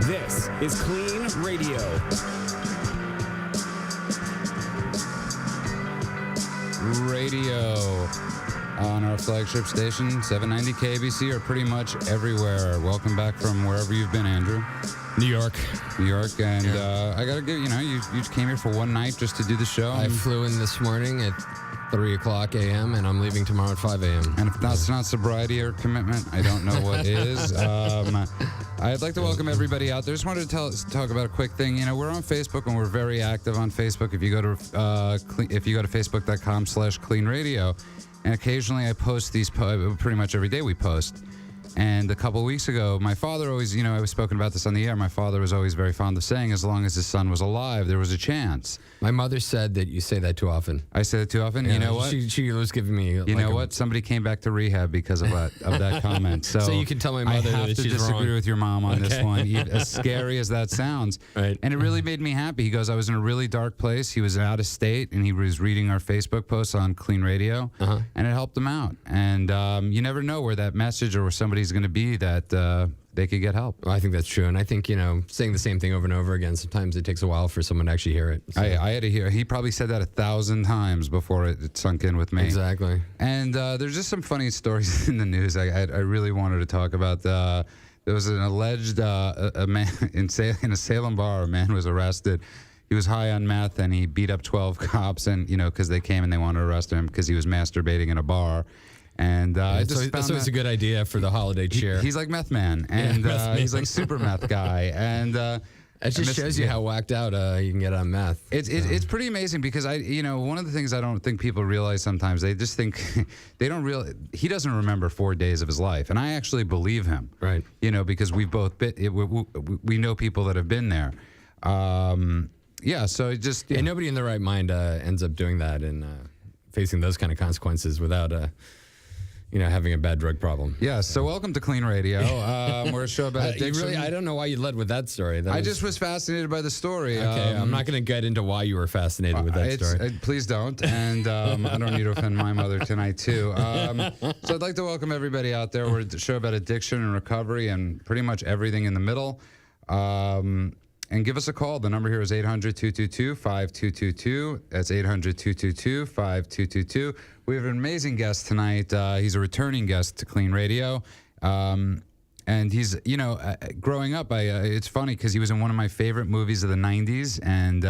This is KLEAN Radio. Radio on our flagship station, 790 KBC, or pretty much everywhere. Welcome back from wherever you've been, Andrew. New York. And I gotta give you came here for one night just to do the show. I flew in this morning at 3 o'clock a.m. and I'm leaving tomorrow at 5 a.m. And if that's not sobriety or commitment, I don't know what is. I'd like to welcome everybody out there. Just wanted to talk about a quick thing. You know, we're on Facebook and we're very active on Facebook. If you go to facebook.com/KLEAN Radio, and occasionally I post these. Pretty much every day we post. And a couple of weeks ago, my father always, I was spoken about this on the air. My father was always very fond of saying, as long as his son was alive, there was a chance. My mother said that you say that too often. I say that too often? Yeah, you know what? She was giving me... You know what? Somebody came back to rehab because of that comment. So you can tell my mother I have to disagree with your mom on this one, as scary as that sounds. Right. And it really made me happy. He goes, I was in a really dark place. He was out of state, and he was reading our Facebook posts on KLEAN Radio, and it helped him out. And you never know where that message or where somebody's going to be that they could get help. Well, I think that's true. And I think, saying the same thing over and over again, sometimes it takes a while for someone to actually hear it. So. I had to hear. He probably said that 1,000 times before it sunk in with me. Exactly. And there's just some funny stories in the news I really wanted to talk about. There was an alleged a man in a Salem bar. A man was arrested. He was high on meth, and he beat up 12 cops, and because they came and they wanted to arrest him because he was masturbating in a bar. And that's always a good idea for the holiday cheer. He's like meth man, and he's like super meth guy, and it just shows you how whacked out you can get on meth. It's pretty amazing because one of the things I don't think people realize sometimes, they just think they don't realize he doesn't remember 4 days of his life, and I actually believe him, right? Because we've both we know people that have been there. So it just nobody in their right mind ends up doing that and facing those kind of consequences without having a bad drug problem. Yeah, so welcome to KLEAN Radio. We're a show about addiction. I don't know why you led with that story. I just was fascinated by the story. Okay, I'm not going to get into why you were fascinated with that story. Please don't, and I don't need to offend my mother tonight, too. So I'd like to welcome everybody out there. We're a show about addiction and recovery and pretty much everything in the middle. And give us a call. The number here is 800-222-5222. That's 800-222-5222. We have an amazing guest tonight. He's a returning guest to KLEAN Radio. And he's, growing up, it's funny because he was in one of my favorite movies of the 90s. And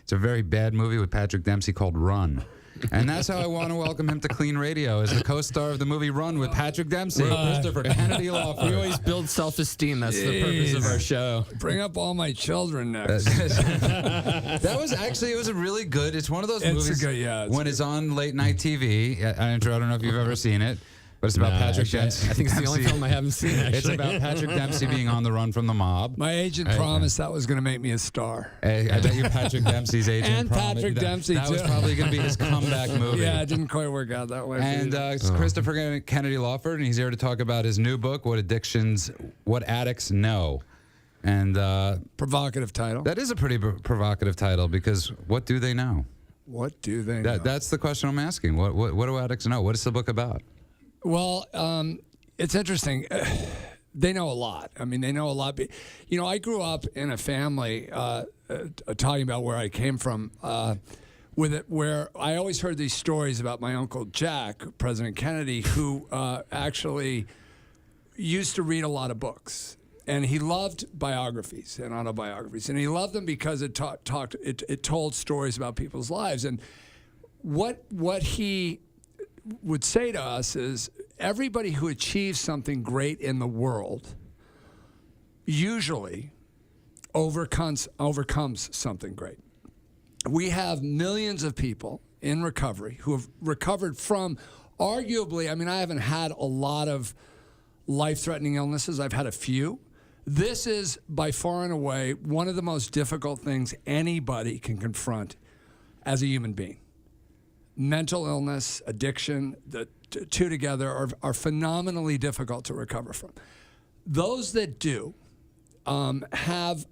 it's a very bad movie with Patrick Dempsey called Run. And that's how I want to welcome him to KLEAN Radio as the co-star of the movie Run with Patrick Dempsey, Christopher Kennedy Lawford. We always build self-esteem. That's the purpose of our show. Bring up all my children next. That was actually, it was a really good, it's one of those movies when it's on late night TV. Andrew, I don't know if you've ever seen it. But it's about Patrick Dempsey. I think it's the only film I haven't seen, actually. It's about Patrick Dempsey being on the run from the mob. My agent promised that was going to make me a star. I bet you Patrick Dempsey's agent and Patrick Dempsey, that was probably going to be his comeback movie. Yeah, it didn't quite work out that way. And Christopher Kennedy Lawford, and he's here to talk about his new book, What Addicts Know. And provocative title. That is a pretty provocative title because what do they know? What do they know? That's the question I'm asking. What do addicts know? What is the book about? Well, it's interesting. They know a lot. I mean, they know a lot. I grew up in a family, talking about where I came from, where I always heard these stories about my Uncle Jack, President Kennedy, who actually used to read a lot of books. And he loved biographies and autobiographies. And he loved them because it told stories about people's lives. And what he would say to us is everybody who achieves something great in the world usually overcomes something great. We have millions of people in recovery who have recovered from arguably, I haven't had a lot of life-threatening illnesses. I've had a few. This is by far and away one of the most difficult things anybody can confront as a human being. Mental illness, addiction, the two together are phenomenally difficult to recover from. Those that do have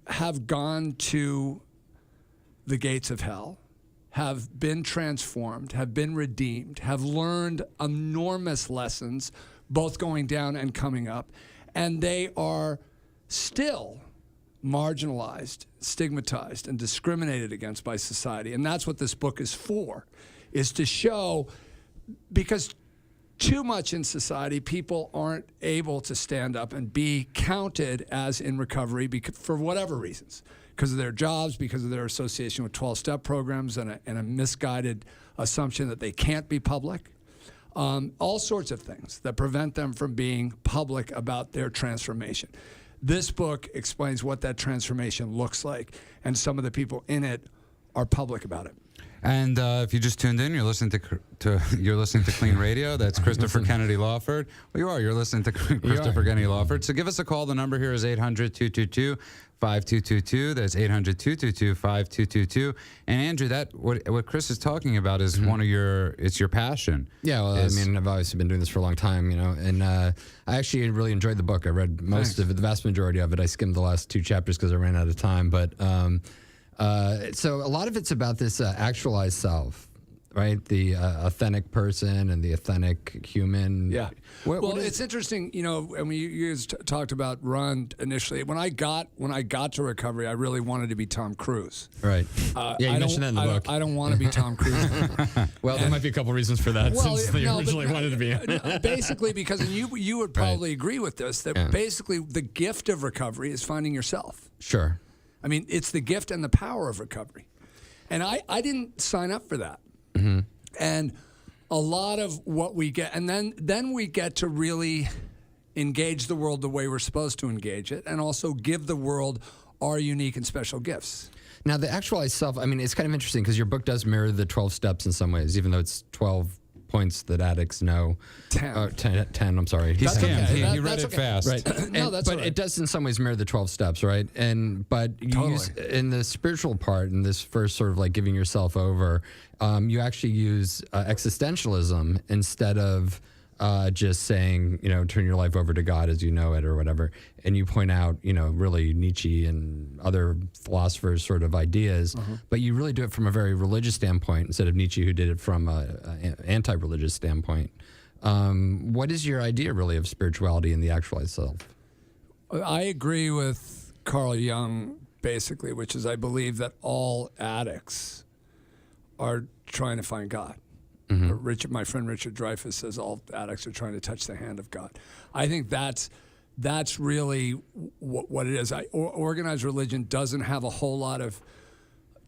gone to the gates of hell, have been transformed, have been redeemed, have learned enormous lessons, both going down and coming up, and they are still marginalized, stigmatized, and discriminated against by society. And that's what this book is for, is to show, because too much in society, people aren't able to stand up and be counted as in recovery for whatever reasons, because of their jobs, because of their association with 12-step programs, and a misguided assumption that they can't be public. All sorts of things that prevent them from being public about their transformation. This book explains what that transformation looks like, and some of the people in it are public about it. And if you just tuned in, you're listening to KLEAN Radio. That's Christopher Kennedy Lawford. Well, you are. You're listening to Christopher Kennedy Lawford. So give us a call. The number here is 800-222-5222. That's 800-222-5222. And Andrew, what Chris is talking about is it's your passion. Yeah, well, I mean, I've obviously been doing this for a long time, and I actually really enjoyed the book. I read most of it, the vast majority of it. I skimmed the last 2 chapters because I ran out of time, but. So a lot of it's about this actualized self, right? The authentic person and the authentic human. Yeah. Well, it's interesting, and you guys talked about Run initially. When I got to recovery, I really wanted to be Tom Cruise. Right. Yeah, you mentioned that in the book. I don't want to be Tom Cruise. Well, there might be a couple reasons for that, since they originally wanted to be. Basically, because you would probably agree with this, that basically the gift of recovery is finding yourself. Sure. I mean, it's the gift and the power of recovery. And I didn't sign up for that. Mm-hmm. And a lot of what we get, and then we get to really engage the world the way we're supposed to engage it, and also give the world our unique and special gifts. Now, the actualized self, I mean, it's kind of interesting because your book does mirror the 12 steps in some ways, even though it's 12 points that addicts know. 10, I'm sorry. He's okay. He read it fast. Right. But it does in some ways mirror the 12 steps, right? But you use, in the spiritual part, in this first sort of like giving yourself over, you actually use existentialism instead of just saying, turn your life over to God as you know it or whatever. And you point out, really Nietzsche and other philosophers' sort of ideas, but you really do it from a very religious standpoint instead of Nietzsche, who did it from an anti-religious standpoint. What is your idea really of spirituality and the actualized self? I agree with Carl Jung, basically, which is I believe that all addicts are trying to find God. My friend Richard Dreyfuss says all addicts are trying to touch the hand of God. I think that's really what it is. Organized religion doesn't have a whole lot of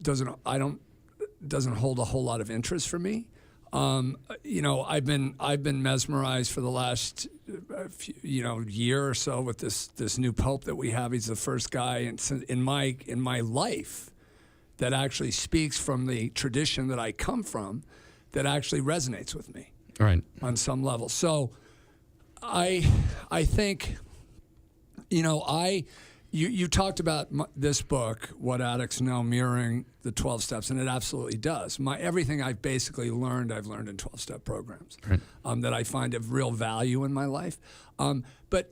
doesn't hold a whole lot of interest for me. I've been mesmerized for the last year or so with this new pope that we have. He's the first guy in my life that actually speaks from the tradition that I come from, that actually resonates with me, right, on some level. So I think, you talked about this book, What Addicts Know, mirroring the 12 steps, and it absolutely does. Everything I've basically learned, I've learned in 12-step programs, right, that I find of real value in my life. But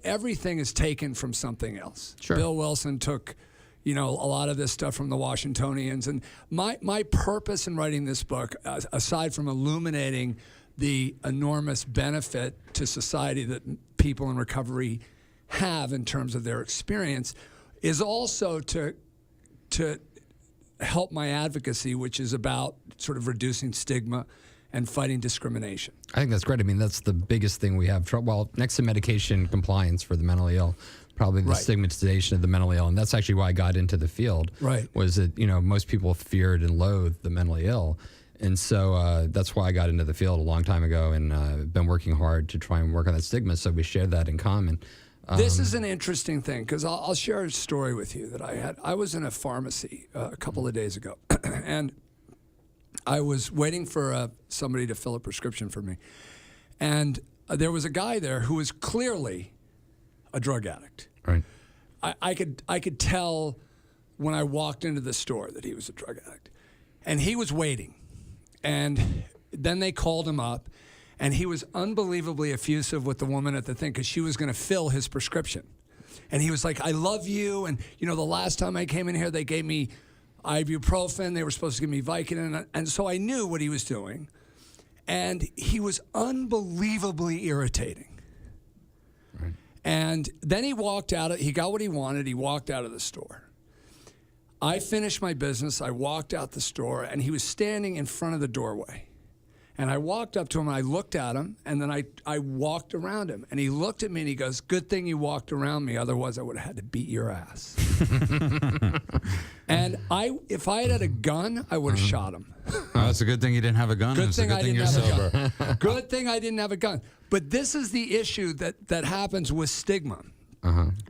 everything is taken from something else. Sure. Bill Wilson took a lot of this stuff from the Washingtonians. And my purpose in writing this book, aside from illuminating the enormous benefit to society that people in recovery have in terms of their experience, is also to help my advocacy, which is about sort of reducing stigma and fighting discrimination. I think that's great. I mean, that's the biggest thing we have. Well, next to medication compliance for the mentally ill, probably the stigmatization of the mentally ill. And that's actually why I got into the field. Right. Was that, most people feared and loathed the mentally ill. And so that's why I got into the field a long time ago, and been working hard to try and work on that stigma. So we share that in common. This is an interesting thing, because I'll share a story with you that I had. I was in a pharmacy a couple of days ago, and I was waiting for somebody to fill a prescription for me. And there was a guy there who was clearly a drug addict. Right. I could tell when I walked into the store that he was a drug addict. And he was waiting. And then they called him up, and he was unbelievably effusive with the woman at the thing, because she was going to fill his prescription. And he was like, I love you. And, the last time I came in here, they gave me ibuprofen. They were supposed to give me Vicodin. And so I knew what he was doing. And he was unbelievably irritating. Right. And then he walked out. He got what he wanted. He walked out of the store. I finished my business. I walked out the store, and he was standing in front of the doorway. And I walked up to him, and I looked at him, and then I walked around him. And he looked at me, and he goes, "Good thing you walked around me, otherwise I would have had to beat your ass." And if I had a gun, I would have shot him. Oh, it's a good thing you didn't have a gun. Good it's thing a good I thing didn't you're have sober. a gun. Good thing I didn't have a gun. But this is the issue that happens with stigma.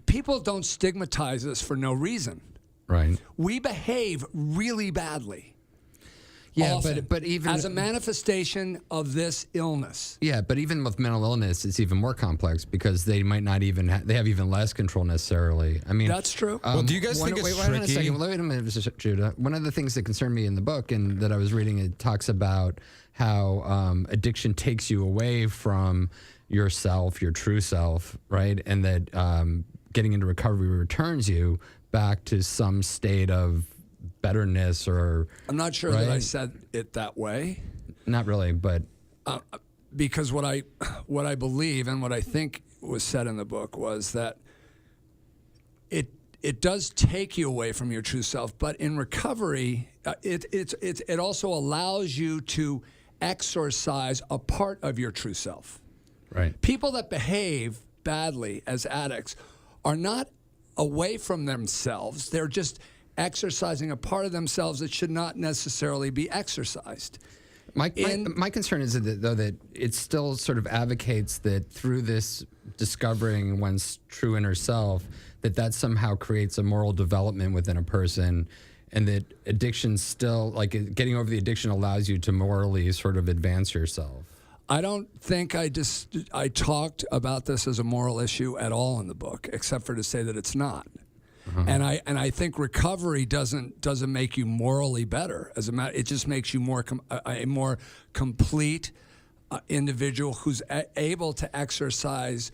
People don't stigmatize us for no reason. Right. We behave really badly. Yeah, often, but even as a manifestation of this illness. Yeah, but even with mental illness, it's even more complex because they might not even they have even less control necessarily. I mean, that's true. Well, do you guys think it's wait tricky? a second. Wait a minute, Mr. Judah. One of the things that concerned me in the book and that I was reading, it talks about how addiction takes you away from yourself, your true self, right? And that getting into recovery returns you back to some state of betterness, or I'm not sure that I said it that way. Not really, but because what I believe and what I think was said in the book was that it does take you away from your true self, but in recovery, it also allows you to exorcise a part of your true self. Right. People that behave badly as addicts are not away from themselves. They're just exercising a part of themselves that should not necessarily be exercised. My concern is that, though, that it still sort of advocates that through this discovering one's true inner self, that somehow creates a moral development within a person, and that addiction still, like getting over the addiction, allows you to morally sort of advance yourself. I don't think I talked about this as a moral issue at all in the book, except for to say that it's not. And I think recovery doesn't make you morally better. As a matter, it just makes you a more complete individual who's able to exercise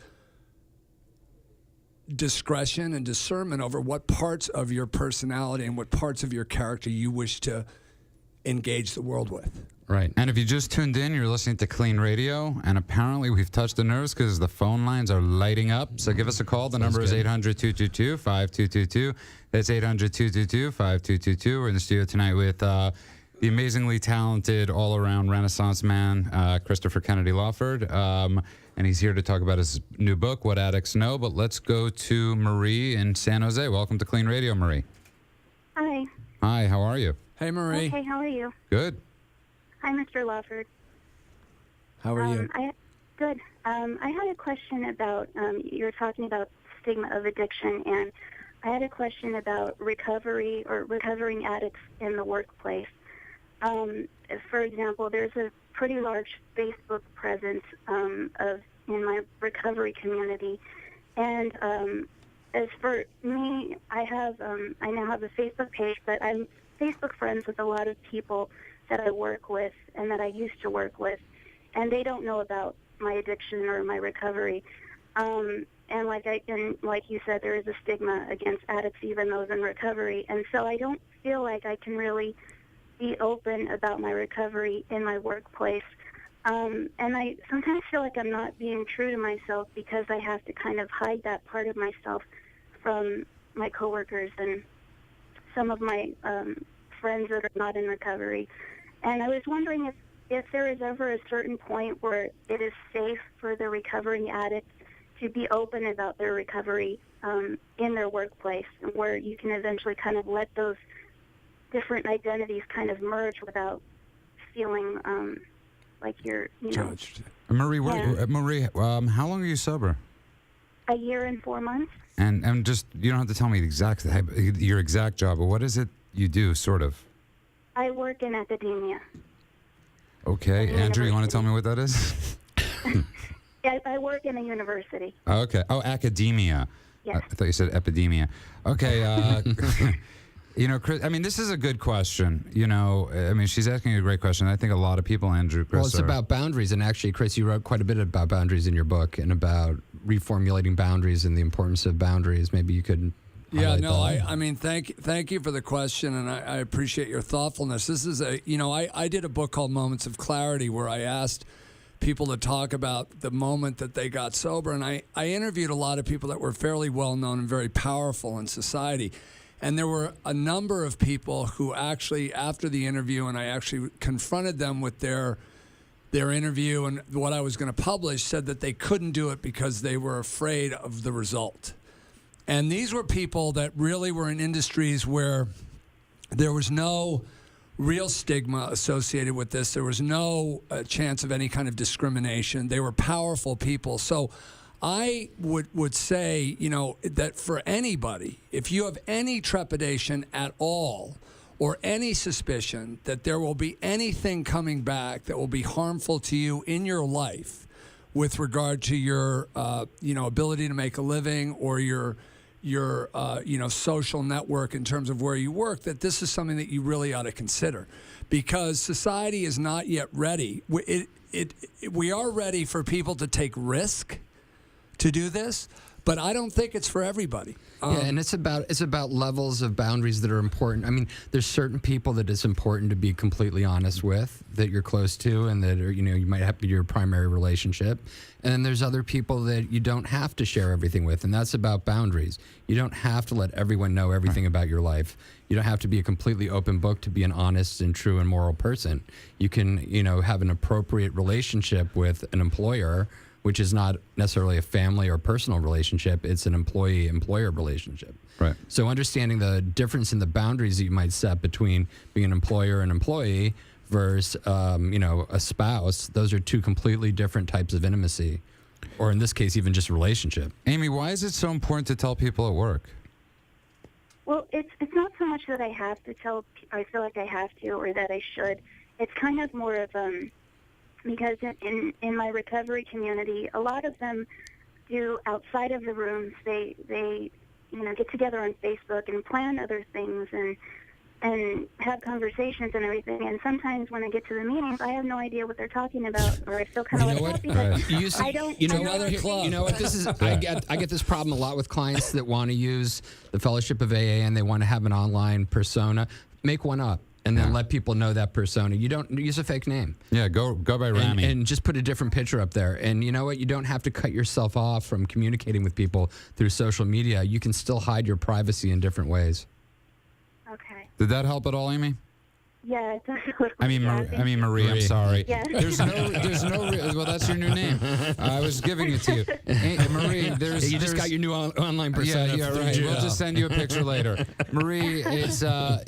discretion and discernment over what parts of your personality and what parts of your character you wish to engage the world with. Right. And if you just tuned in, you're listening to KLEAN Radio, and apparently we've touched the nerves because the phone lines are lighting up. So give us a call. The number is 800-222-5222. That's 800-222-5222. We're in the studio tonight with the amazingly talented, all-around Renaissance man, Christopher Kennedy Lawford. And he's here to talk about his new book, What Addicts Know. But let's go to Marie in San Jose. Welcome to KLEAN Radio, Marie. Hi. Hi, how are you? Hey, Marie. Okay, how are you? Good. Hi, Mr. Lawford. How are you? Good. I had a question about, you were talking about stigma of addiction, and I had a question about recovery or recovering addicts in the workplace. For example, there's a pretty large Facebook presence in my recovery community, and as for me, I now have a Facebook page, but I'm Facebook friends with a lot of people that I work with and that I used to work with, and they don't know about my addiction or my recovery. And like you said, there is a stigma against addicts, even those in recovery. And so I don't feel like I can really be open about my recovery in my workplace. And I sometimes feel like I'm not being true to myself because I have to kind of hide that part of myself from my coworkers and some of my friends that are not in recovery. And I was wondering if there is ever a certain point where it is safe for the recovering addict to be open about their recovery in their workplace, and where you can eventually kind of let those different identities kind of merge without feeling like you're, judged. Marie, how long are you sober? A year and 4 months. And just, you don't have to tell me your exact job, but what is it you do, sort of? I work in academia. Okay. Andrew, you want to tell me what that is? Yeah, I work in a university. Okay. Oh, academia. Yes. I thought you said epidemia. Okay. Chris, I mean, this is a good question. I mean, she's asking a great question. I think a lot of people, Andrew, Chris, well, it's about boundaries. And actually, Chris, you wrote quite a bit about boundaries in your book and about reformulating boundaries and the importance of boundaries. Maybe you could... Yeah, no, I mean, thank you for the question, and I appreciate your thoughtfulness. This is I did a book called Moments of Clarity where I asked people to talk about the moment that they got sober. And I interviewed a lot of people that were fairly well known and very powerful in society. And there were a number of people who actually, after the interview, and I actually confronted them with their interview and what I was going to publish, said that they couldn't do it because they were afraid of the result. And these were people that really were in industries where there was no real stigma associated with this. There was no chance of any kind of discrimination. They were powerful people. So I would say, that for anybody, if you have any trepidation at all or any suspicion that there will be anything coming back that will be harmful to you in your life with regard to your, ability to make a living or your social network in terms of where you work, that this is something that you really ought to consider, because society is not yet ready. We are ready for people to take risk to do this, but I don't think it's for everybody. And it's about levels of boundaries that are important. I mean, there's certain people that it's important to be completely honest with, that you're close to, and that are, you might have to be your primary relationship. And then there's other people that you don't have to share everything with, and that's about boundaries. You don't have to let everyone know everything about your life. You don't have to be a completely open book to be an honest and true and moral person. You can, have an appropriate relationship with an employer, which is not necessarily a family or personal relationship. It's an employee-employer relationship. Right. So understanding the difference in the boundaries that you might set between being an employer and employee versus, a spouse, those are two completely different types of intimacy, or in this case, even just relationship. Amy, why is it so important to tell people at work? Well, it's not so much that I have to tell, I feel like I have to, or that I should. It's kind of more of because in my recovery community, a lot of them do outside of the rooms. They get together on Facebook and plan other things and have conversations and everything. And sometimes when I get to the meetings, I have no idea what they're talking about, or I feel kind of left out because I don't. Another club. You know what? This is. I get this problem a lot with clients that want to use the Fellowship of AA and they want to have an online persona. Make one up. And then let people know that persona. You don't use a fake name. Yeah, go by Rami. And just put a different picture up there. And you know what? You don't have to cut yourself off from communicating with people through social media. You can still hide your privacy in different ways. Okay. Did that help at all, Amy? Yeah, it does. I mean, Marie. I'm sorry. Yeah. There's no. Well, that's your new name. I was giving it to you, Marie. You just got your new online persona. Yeah, right. We'll just send you a picture later. Marie, it's just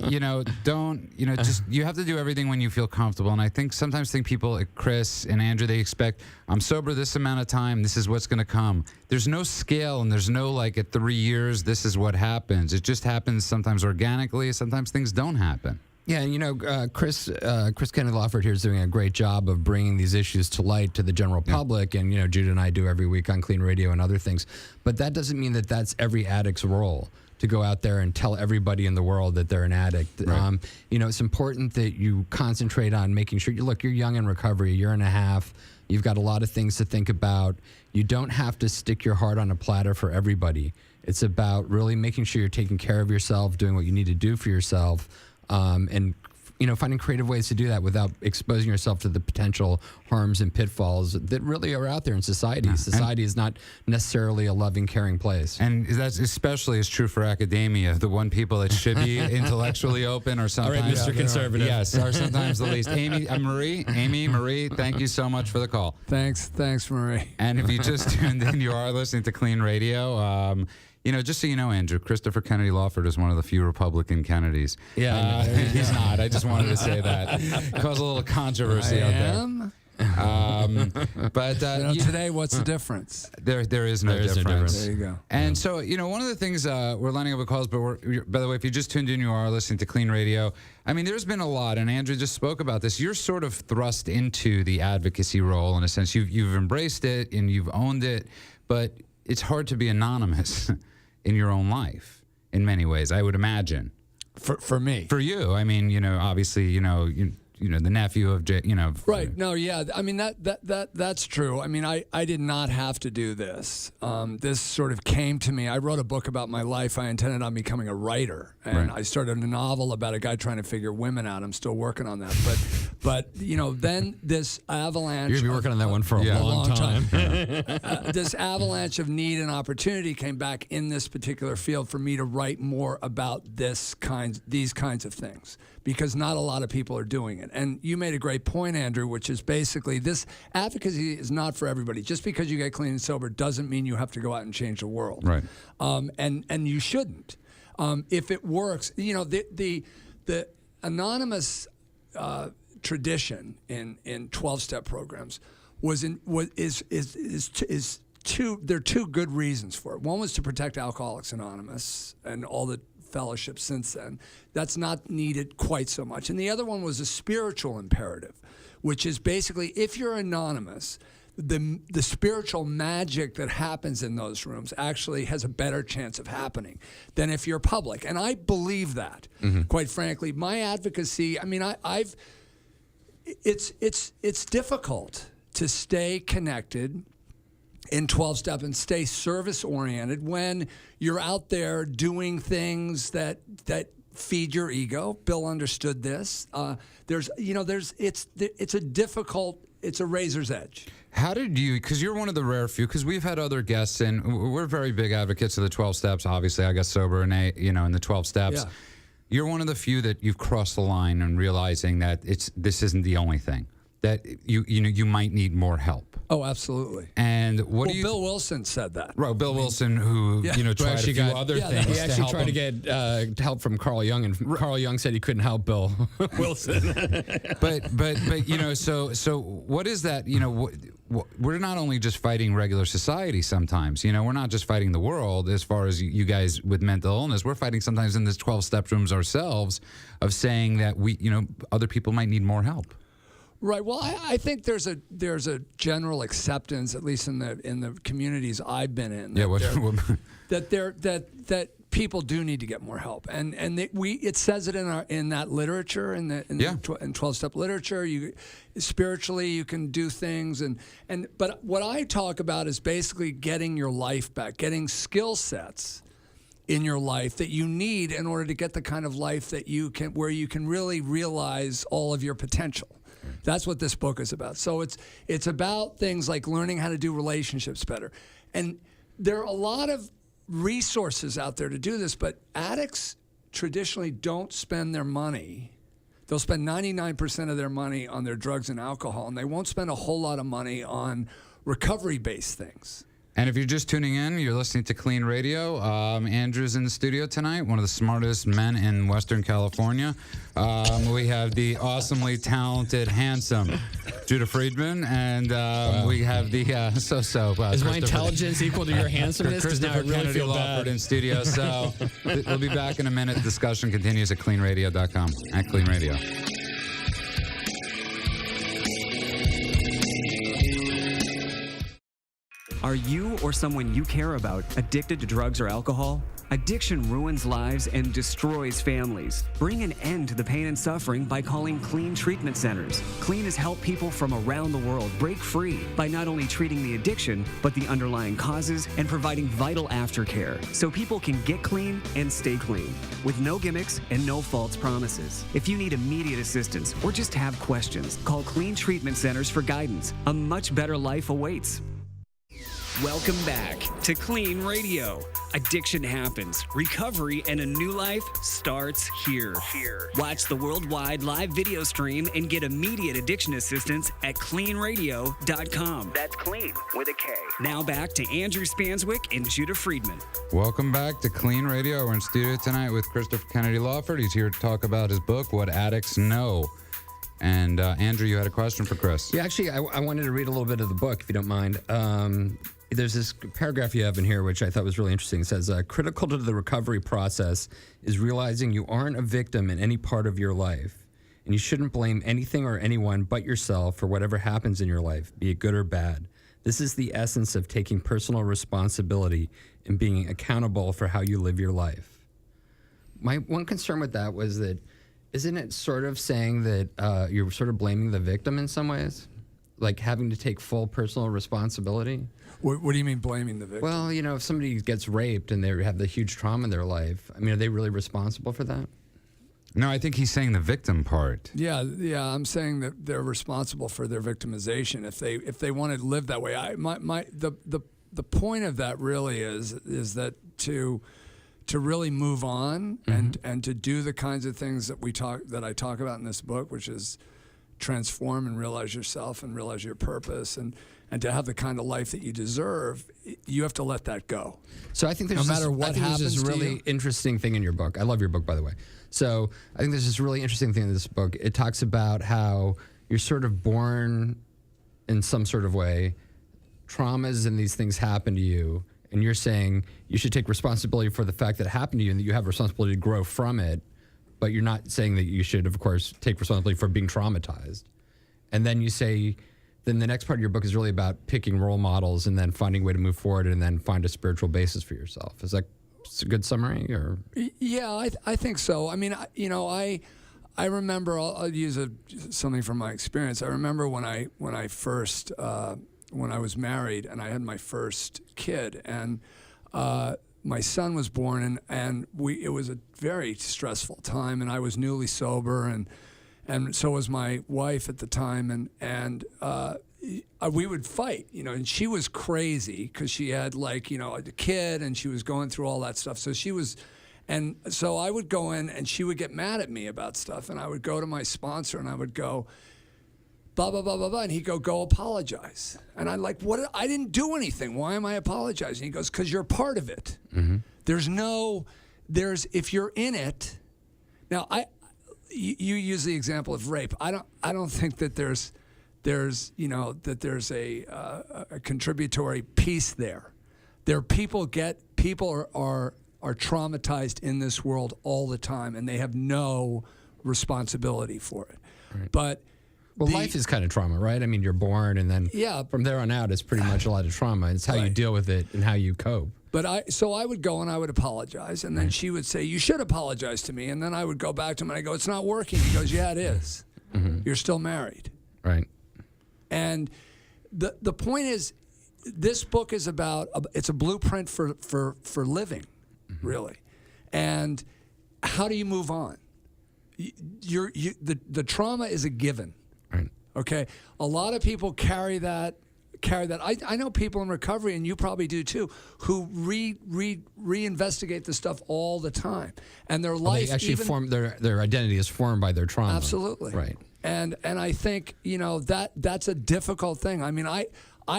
you have to do everything when you feel comfortable. And I sometimes people like Chris and Andrew, they expect I'm sober this amount of time. This is what's going to come. There's no scale, and there's no at 3 years. This is what happens. It just happens sometimes organically. Sometimes things don't happen. Yeah, and Chris Kennedy Lawford here is doing a great job of bringing these issues to light to the general public, and Judah and I do every week on KLEAN Radio and other things. But that doesn't mean that that's every addict's role, to go out there and tell everybody in the world that they're an addict. Right. It's important that you concentrate on making sure you're young in recovery, a year and a half. You've got a lot of things to think about. You don't have to stick your heart on a platter for everybody. It's about really making sure you're taking care of yourself, doing what you need to do for yourself. And finding creative ways to do that without exposing yourself to the potential harms and pitfalls that really are out there in society. Society is not necessarily a loving, caring place. And that's especially is true for academia, the one people that should be intellectually open or sometimes... All right, Mr. Conservative. Yes, or sometimes the least. Amy, Marie, thank you so much for the call. Thanks, Marie. And if you just tuned in, you are listening to KLEAN Radio. Just so you know, Andrew, Christopher Kennedy Lawford is one of the few Republican Kennedys. Yeah, he's not. I just wanted to say that. Cause a little controversy out there. But today, what's the difference? There is no difference. There you go. And so, one of the things we're lining up with calls, but by the way, if you just tuned in, you are listening to KLEAN Radio. I mean, there's been a lot, and Andrew just spoke about this. You're sort of thrust into the advocacy role in a sense. You've embraced it and you've owned it, but it's hard to be anonymous in your own life in many ways, I would imagine. For me. For you. I mean, obviously, the nephew of Right. No, yeah. I mean, that's true. I mean, I did not have to do this. This sort of came to me. I wrote a book about my life. I intended on becoming a writer. And I started a novel about a guy trying to figure women out. I'm still working on that. But then this avalanche. You're going to be working on that one for a long time. This avalanche of need and opportunity came back in this particular field for me to write more about these kinds of things, because not a lot of people are doing it. And you made a great point, Andrew, which is basically this advocacy is not for everybody. Just because you get clean and sober doesn't mean you have to go out and change the world. Right. And you shouldn't. If it works, the anonymous tradition in 12-step programs is two. There are two good reasons for it. One was to protect Alcoholics Anonymous and all the fellowships since then. That's not needed quite so much. And the other one was a spiritual imperative, which is basically if you're anonymous, the spiritual magic that happens in those rooms actually has a better chance of happening than if you're public. And I believe that, quite frankly. My advocacy, I mean, it's difficult to stay connected in 12-step and stay service-oriented when you're out there doing things that feed your ego. Bill understood this. It's a razor's edge. How did you, because you're one of the rare few, because we've had other guests, and we're very big advocates of the 12 steps. Obviously, I got sober in the 12 steps. Yeah. You're one of the few that you've crossed the line and realizing that this isn't the only thing, that you might need more help. Oh, absolutely. And Bill Wilson said that. Right, Bill Wilson, who tried a few other things. He actually tried to get help from Carl Jung, and Carl Jung said he couldn't help Bill Wilson. but so what is that? We're not only just fighting regular society sometimes. We're not just fighting the world as far as you guys with mental illness. We're fighting sometimes in this 12-step rooms ourselves of saying that other people might need more help. Right. Well, I think there's a general acceptance, at least in the communities I've been in, that people do need to get more help, and it says it in that literature in 12-step literature. Spiritually you can do things, but what I talk about is basically getting your life back, getting skill sets in your life that you need in order to get the kind of life where you can really realize all of your potential. That's what this book is about. So it's about things like learning how to do relationships better. And there are a lot of resources out there to do this, but addicts traditionally don't spend their money. They'll spend 99% of their money on their drugs and alcohol, and they won't spend a whole lot of money on recovery-based things. And if you're just tuning in, you're listening to KLEAN Radio. Andrew's in the studio tonight, one of the smartest men in Western California. We have the awesomely talented, handsome Judah Friedman, and we have the Is my intelligence equal to your handsomeness? Because now I really Kennedy feel Lawford bad. in studio. So we'll be back in a minute. Discussion continues at KLEANradio.com, at KLEAN Radio. Are you or someone you care about addicted to drugs or alcohol? Addiction ruins lives and destroys families. Bring an end to the pain and suffering by calling KLEAN Treatment Centers. KLEAN has helped people from around the world break free by not only treating the addiction, but the underlying causes and providing vital aftercare so people can get clean and stay clean with no gimmicks and no false promises. If you need immediate assistance or just have questions, call KLEAN Treatment Centers for guidance. A much better life awaits. Welcome back to KLEAN Radio. Addiction happens. Recovery and a new life starts here. Watch the worldwide live video stream and get immediate addiction assistance at KLEANradio.com. That's clean with a K. Now back to Andrew Spanswick and Judah Friedman. Welcome back to KLEAN Radio. We're in studio tonight with Christopher Kennedy Lawford. He's here to talk about his book, What Addicts Know. And Andrew, you had a question for Chris. Yeah, actually, I wanted to read a little bit of the book, if you don't mind. There's this paragraph you have in here, which I thought was really interesting. It says, critical to the recovery process is realizing you aren't a victim in any part of your life, and you shouldn't blame anything or anyone but yourself for whatever happens in your life, be it good or bad. This is the essence of taking personal responsibility and being accountable for how you live your life. My one concern with that was that Isn't it sort of saying that you're sort of blaming the victim in some ways? Like having to take full personal responsibility? What do you mean blaming the victim? Well, you know, if somebody gets raped and they have the huge trauma in their life, I mean, are they really responsible for that? No, I think he's saying the victim part. Yeah, I'm saying that they're responsible for their victimization if they want to live that way. The point of that really is that to really move on and to do the kinds of things that I talk about in this book, which is transform and realize yourself and realize your purpose and to have the kind of life that you deserve, you have to let that go. So I think there's this really interesting thing in your book. I love your book, by the way. So I think there's this really interesting thing in this book. It talks about how you're sort of born in some sort of way, traumas and these things happen to you, and you're saying you should take responsibility for the fact that it happened to you and that you have responsibility to grow from it, but you're not saying that you should, of course, take responsibility for being traumatized. And then you say, then the next part of your book is really about picking role models and then finding a way to move forward and then find a spiritual basis for yourself. Is that a good summary? Or yeah, I think so. I mean, I remember. I'll use something from my experience. I remember when I first when I was married and I had my first kid, and my son was born, and it was a very stressful time, and I was newly sober, and so was my wife at the time, and we would fight, and she was crazy because she had a kid and she was going through all that stuff. So so I would go in and she would get mad at me about stuff, and I would go to my sponsor and I would go, blah, blah, blah, blah, blah, and he'd go apologize. And I'm like, what? I didn't do anything. Why am I apologizing? He goes, because you're part of it. Mm-hmm. If you're in it. Now, you use the example of rape. I don't think that there's a contributory piece there. People are traumatized in this world all the time, and they have no responsibility for it. Right. But life is kind of trauma, right? I mean, you're born, and then from there on out, it's pretty much a lot of trauma. It's how you deal with it and how you cope. But I would go and I would apologize, and then she would say, "You should apologize to me." And then I would go back to him and I go, "It's not working." He goes, "Yeah, it is. Mm-hmm. You're still married." Right. And the point is, this book is it's a blueprint for living, really. And how do you move on? The trauma is a given. Right. Okay. A lot of people carry that. I know people in recovery, and you probably do too, who reinvestigate the stuff all the time, and their life they actually their identity is formed by their trauma. Absolutely. Right. And I think that's a difficult thing. I mean, I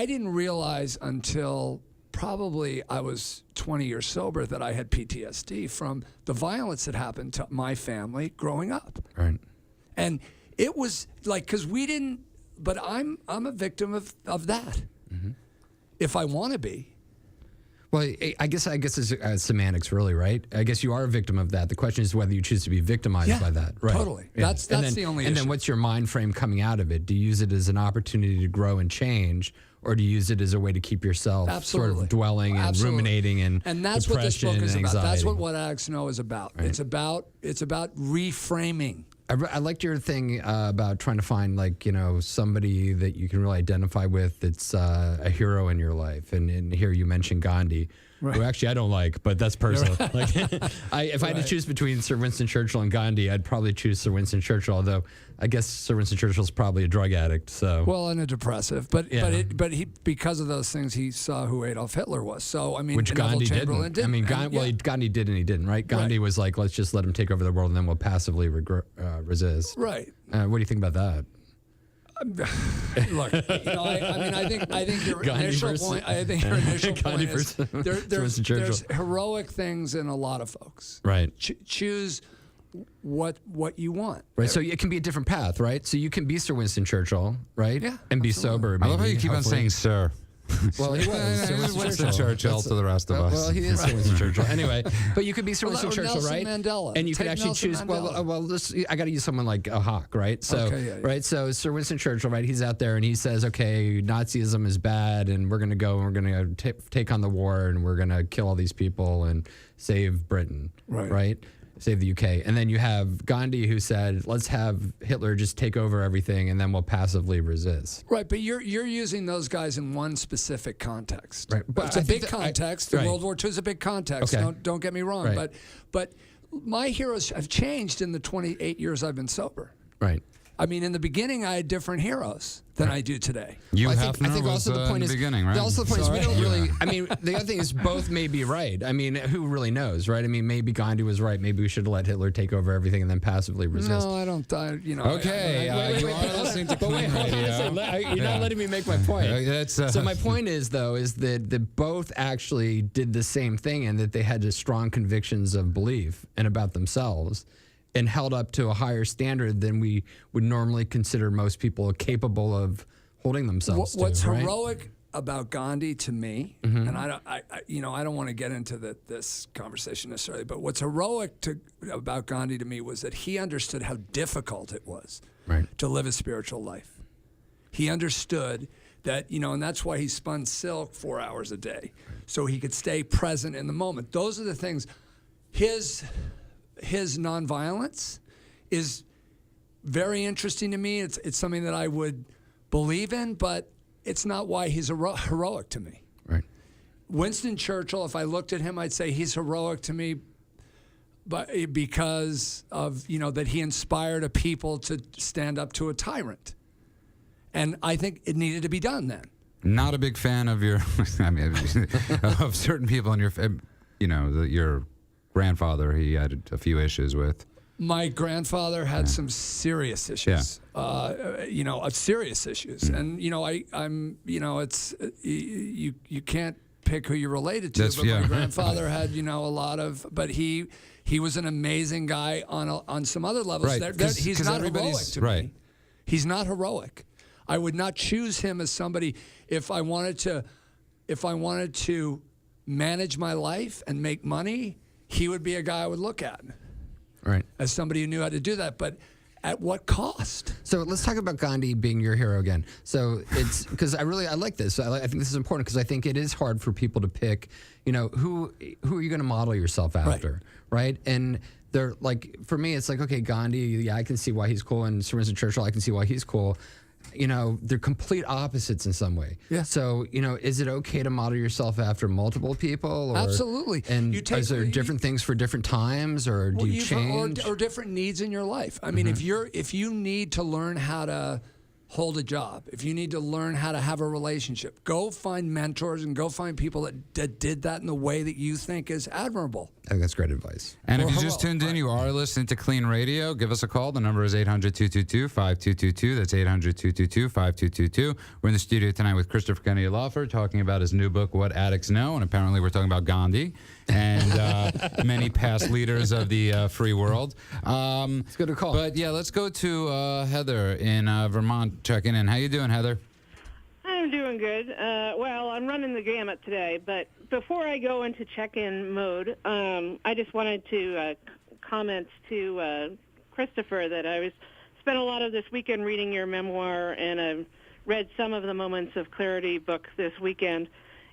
didn't realize until probably I was 20 years sober that I had PTSD from the violence that happened to my family growing up. Right. And it was like, because we didn't, but I'm a victim of that. Mm-hmm. If I want to be. Well, I guess it's semantics, really, right? I guess you are a victim of that. The question is whether you choose to be victimized by that. Right. Totally. Yeah. That's the only issue. And then what's your mind frame coming out of it? Do you use it as an opportunity to grow and change, or do you use it as a way to keep yourself sort of dwelling and ruminating and that's what this book is about. Anxiety. That's what Addicts Know is about. Right. It's about reframing. I liked your thing about trying to find somebody that you can really identify with that's a hero in your life. And here you mentioned Gandhi, who actually I don't like, but that's personal. If I had to choose between Sir Winston Churchill and Gandhi, I'd probably choose Sir Winston Churchill, although I guess Sir Winston Churchill's probably a drug addict. So and a depressive. But he because of those things, he saw who Adolf Hitler was. So I mean, which Gandhi didn't. I mean, Gandhi did and he didn't, right? Gandhi was like, let's just let him take over the world and then we'll passively resist. Right. What do you think about that? Look, I think your initial point. I think your initial point is there's heroic things in a lot of folks. Right. Choose what you want. Right. So it can be a different path, right? So you can be Sir Winston Churchill, right? Yeah. And be sober. Maybe, I love how you keep on saying "sir." Well, he was Sir Winston Churchill to the rest of us. Well, he is Sir Winston Churchill. Anyway, but you could be Sir Winston Churchill, Nelson right? Mandela. And you could actually choose. I got to use someone like a Hawk, right? So, right. So Sir Winston Churchill, right? He's out there and he says, "Okay, Nazism is bad, and we're going to go and we're going to take on the war, and we're going to kill all these people and save Britain." Right. save the UK. And then you have Gandhi who said, let's have Hitler just take over everything and then we'll passively resist. Right, but you're using those guys in one specific context. Right, but it's a big context. right. World War II is a big context. Okay. Don't get me wrong. Right. But my heroes have changed in the 28 years I've been sober. Right. I mean, in the beginning, I had different heroes than I do today. You I Hefner think was, also the point in is the beginning, right? Also the point is we Sorry? don't really. I mean, the other thing is both may be right. I mean, who really knows, right? I mean, maybe Gandhi was right. Maybe we should let Hitler take over everything and then passively resist. No, I don't. Okay, you are listening to KLEAN Radio. You're not letting me make my point. That's, So my point is, though, is that both actually did the same thing and that they had just strong convictions of belief and about themselves and held up to a higher standard than we would normally consider most people capable of holding themselves to. What's right? heroic about Gandhi to me, and I don't want to get into this conversation necessarily, but what's heroic about Gandhi to me was that he understood how difficult it was to live a spiritual life. He understood that, and that's why he spun silk 4 hours a day, so he could stay present in the moment. Those are the things. His nonviolence is very interesting to me. It's something that I would believe in, but it's not why he's heroic to me. Right. Winston Churchill, if I looked at him, I'd say he's heroic to me, but because of that he inspired a people to stand up to a tyrant, and I think it needed to be done then. Not a big fan of your, I mean, of certain people in your, your grandfather. He had a few issues with. My grandfather had some serious issues. Serious issues, and it's you can't pick who you're related to. My grandfather had a lot of, but he was an amazing guy on some other levels. Right, He's not heroic to me. He's not heroic. I would not choose him as somebody if I wanted to manage my life and make money. He would be a guy I would look at. Right. As somebody who knew how to do that, but at what cost? So let's talk about Gandhi being your hero again. So it's because I like this. I think this is important because I think it is hard for people to pick, who are you going to model yourself after, right? And they're like, for me, it's like, okay, Gandhi, yeah, I can see why he's cool, and Sir Winston Churchill, I can see why he's cool. They're complete opposites in some way. Yeah. So, is it okay to model yourself after multiple people? Or, Absolutely. And is there different things for different times, or do you change? Or different needs in your life. I mean, if you need to learn how to hold a job, if you need to learn how to have a relationship, go find mentors and go find people that did that in the way that you think is admirable. I think that's great advice. And if you just tuned in, you are listening to KLEAN Radio. Give us a call. The number is 800-222-5222. That's 800-222-5222. We're in the studio tonight with Christopher Kennedy Lawford talking about his new book, What Addicts Know. And apparently we're talking about Gandhi and many past leaders of the free world. It's good to call. But yeah, let's go to Heather in Vermont checking in. How you doing, Heather? I'm doing good. Well, I'm running the gamut today, but before I go into check-in mode, I just wanted to comment to Christopher that I spent a lot of this weekend reading your memoir, and I've read some of the Moments of Clarity book this weekend.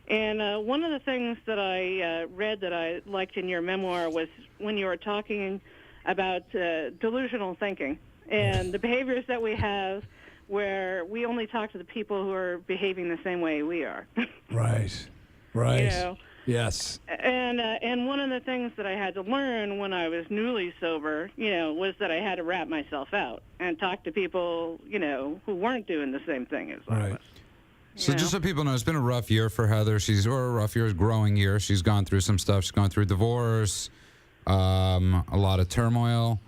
And one of the things that I read that I liked in your memoir was when you were talking about delusional thinking and the behaviors that we have where we only talk to the people who are behaving the same way we are. Right. Yes. And one of the things that I had to learn when I was newly sober, was that I had to wrap myself out and talk to people, who weren't doing the same thing as I was. So just so people know, it's been a rough year for Heather. A rough year, growing year. She's gone through some stuff. She's gone through divorce, a lot of turmoil.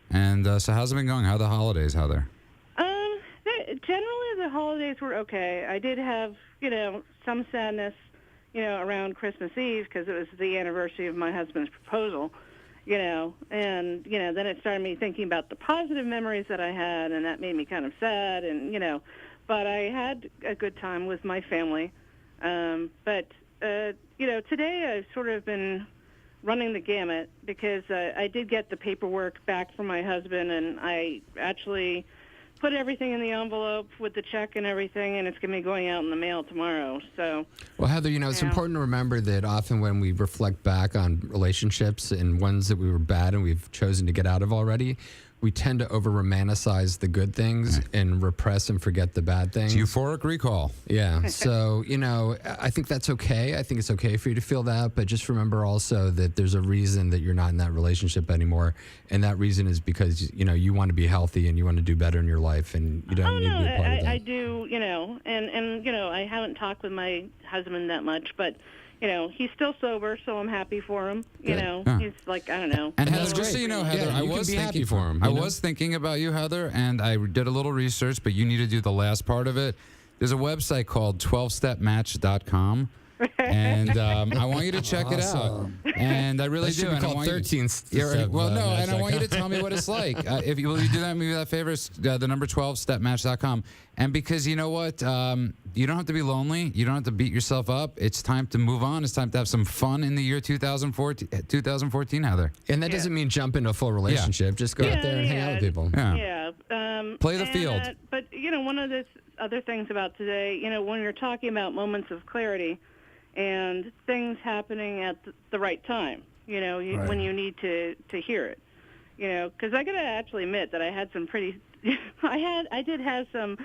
And so how's it been going? How are the holidays, Heather? Generally, the holidays were okay. I did have, some sadness, around Christmas Eve because it was the anniversary of my husband's proposal, and, then it started me thinking about the positive memories that I had, and that made me kind of sad, and, but I had a good time with my family. But today I've sort of been running the gamut because I did get the paperwork back from my husband, and I actually put everything in the envelope with the check and everything, and it's going to be going out in the mail tomorrow. So, well, Heather, it's important to remember that often when we reflect back on relationships and ones that we were bad and we've chosen to get out of already, we tend to over-romanticize the good things and repress and forget the bad things. It's euphoric recall. Yeah. So, I think that's okay. I think it's okay for you to feel that, but just remember also that there's a reason that you're not in that relationship anymore. And that reason is because, you want to be healthy and you want to do better in your life, and you don't need to be a part of that. I do, and I haven't talked with my husband that much, but he's still sober, so I'm happy for him. He's like, I don't know. And that's just so great. you know, Heather, Yeah, I you was can be thinking happy for him. I was thinking about you, Heather, and I did a little research, but you need to do the last part of it. There's a website called 12stepmatch.com. And I want you to check it out. And I really do. And I want 13 well, no, and I want you to tell me what it's like. If you will, you do that, maybe that favor, the number 12stepmatch.com. And because you know what, you don't have to be lonely. You don't have to beat yourself up. It's time to move on. It's time to have some fun in the year 2014, Heather. And that doesn't mean jump into a full relationship. Just go out there and hang out with people. Yeah. Play the field. But one of the other things about today, when you're talking about moments of clarity and things happening at the right time, when you need to hear it, because I got to actually admit that I had some pretty, I did have some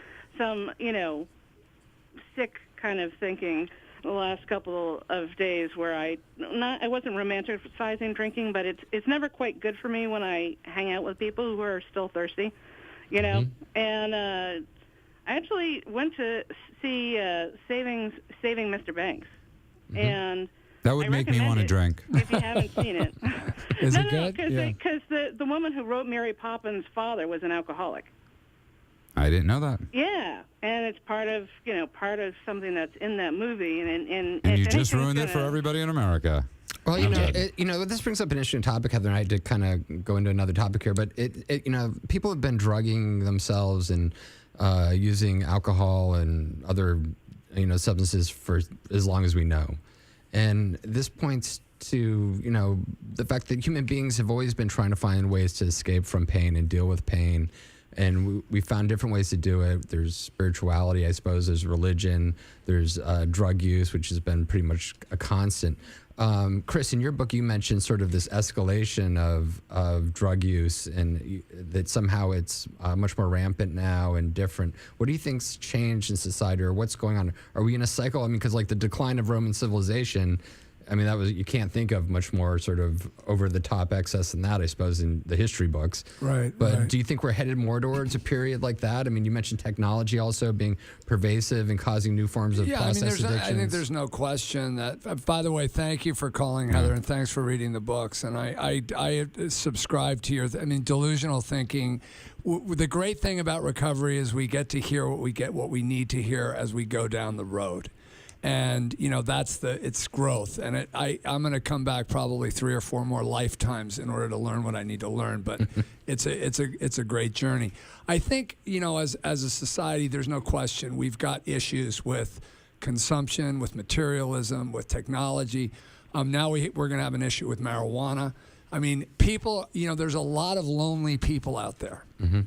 sick kind of thinking the last couple of days where I wasn't romanticizing drinking, but it's never quite good for me when I hang out with people who are still thirsty, and I actually went to see Saving Mr. Banks. And that would make me want to drink. If you haven't seen it. Is it No, good? because the woman who wrote Mary Poppins' father was an alcoholic. I didn't know that. Yeah, and it's part of something that's in that movie, and you just ruined it for everybody in America. Well, this brings up an interesting topic. Heather and I did kind of go into another topic here, but people have been drugging themselves and using alcohol and other substances for as long as we know. And this points to, the fact that human beings have always been trying to find ways to escape from pain and deal with pain. And we found different ways to do it. There's spirituality, I suppose. There's religion. There's drug use, which has been pretty much a constant. Chris, in your book, you mentioned sort of this escalation of drug use, and that somehow it's much more rampant now and different. What do you think's changed in society, or what's going on? Are we in a cycle? I mean, because like the decline of Roman civilization, I mean, you can't think of much more sort of over-the-top excess than that, I suppose, in the history books. Right. But do you think we're headed more towards a period like that? I mean, you mentioned technology also being pervasive and causing new forms of process addictions. I think there's no question that. By the way, thank you for calling, Heather, and thanks for reading the books. And I subscribe to your. delusional thinking. The great thing about recovery is we get to hear what we need to hear as we go down the road. And it's growth, and I'm going to come back probably 3 or 4 more lifetimes in order to learn what I need to learn. But it's a great journey. I think as a society, there's no question we've got issues with consumption, with materialism, with technology. Now we're going to have an issue with marijuana. I mean, people. There's a lot of lonely people out there. Mm-hmm.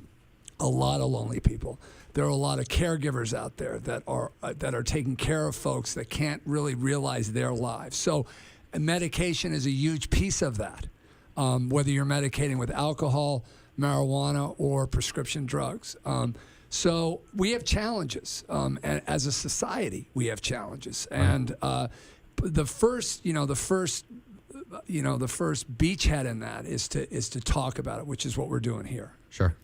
A lot of lonely people. There are a lot of caregivers out there that are taking care of folks that can't really realize their lives. So medication is a huge piece of that, whether you're medicating with alcohol, marijuana, or prescription drugs. So we have challenges. And as a society, we have challenges. And the first beachhead in that is to talk about it, which is what we're doing here. Sure.